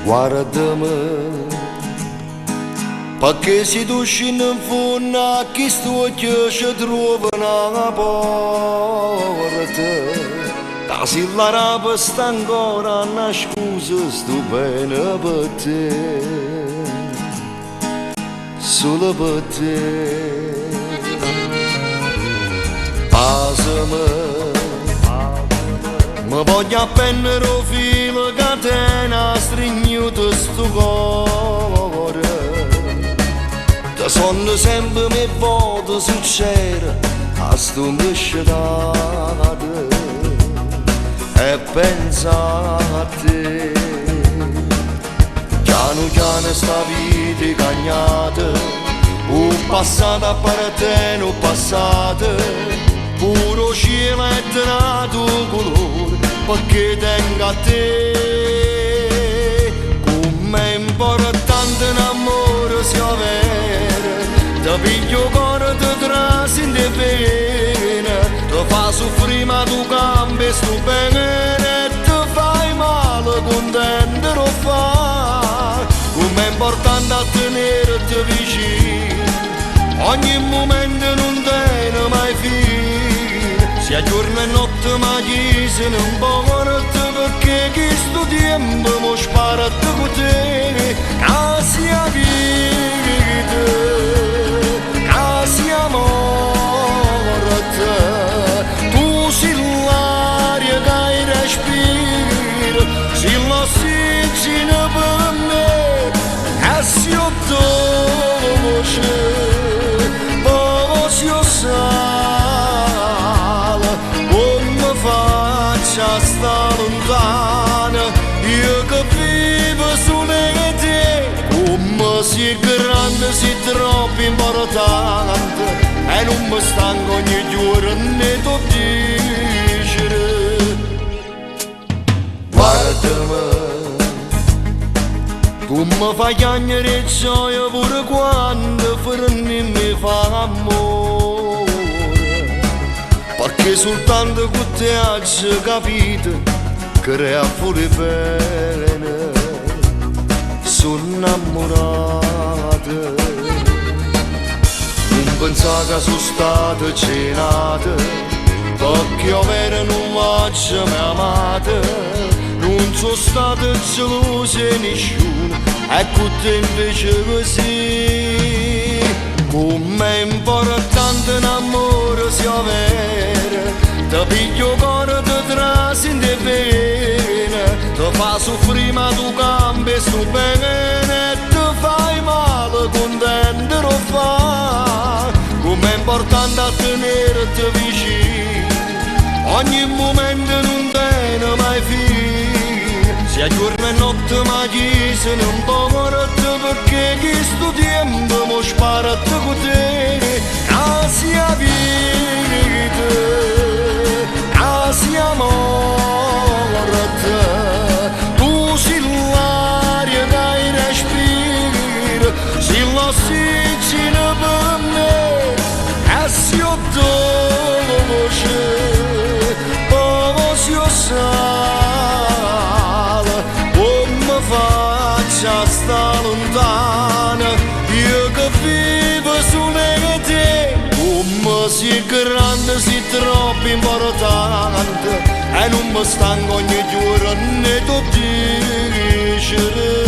guardami, perché se tu scendi in fondo a chi sto che ci trova una porta, da se la rapa sta ancora una scusa stupenda per te, solo per te. Passami, mi voglio appendere un filo catena stringito sto cuore, da sonno sempre mi voto succede a sto miscelato e pensa a te. Piano piano sta vita cagnata, un passato a parte un passato, puro cielo e nato colore, perché tengo a te. Com'è importante un amore sia vero, ti piglio cuore, ti trasi in pena, ti fa soffrire ma tu cambi sto bene e ti fai male contento lo fa. Com'è importante a tenerti vicino, ogni momento non tiene mai fine, sia giorno e notte ma chi se ne importa, perché chi sto tempo mo spara con te. Che sia vita, che sia morte, tu sei l'aria che respiro, sei l'ossigeno per me, e se io do voce, voce io sta lontana, io che vivo solo in te. Come sei grande, sei troppo importante, e non mi stanco ogni giorno ne t'ho dicere. Guardami, tu mi fai piangere gioia pure quando fermi mi fa amore, perché soltanto con te hai capito che crea pure bene, sono innamorato. Non pensavo che sono stato cenato, perché io vero non faccio mai amato, non sono stato geloso e nessuno, e con te invece così. Com'è importante un amore sia vero, ti piglio cuore, ti trasi in pena, ti fa soffrire ma tu cambi sto bene e ti fai male contento lo fa. Com'è importante a tenerti vicino, ogni momento non tiene mai fine, sia giorno e notte ma chi se ne importa, perché chi sto tempo mo spara con te. Che sia vita, che sia morte, tu sei l'aria che respiro, sei l'ossigeno per me, e se io do voce, voce io sale, come faccia sta lontana, io che vivo solo in te. Come sei grande, sei troppo importante, e non mi stanco ogni giorno ne t'ho dicere.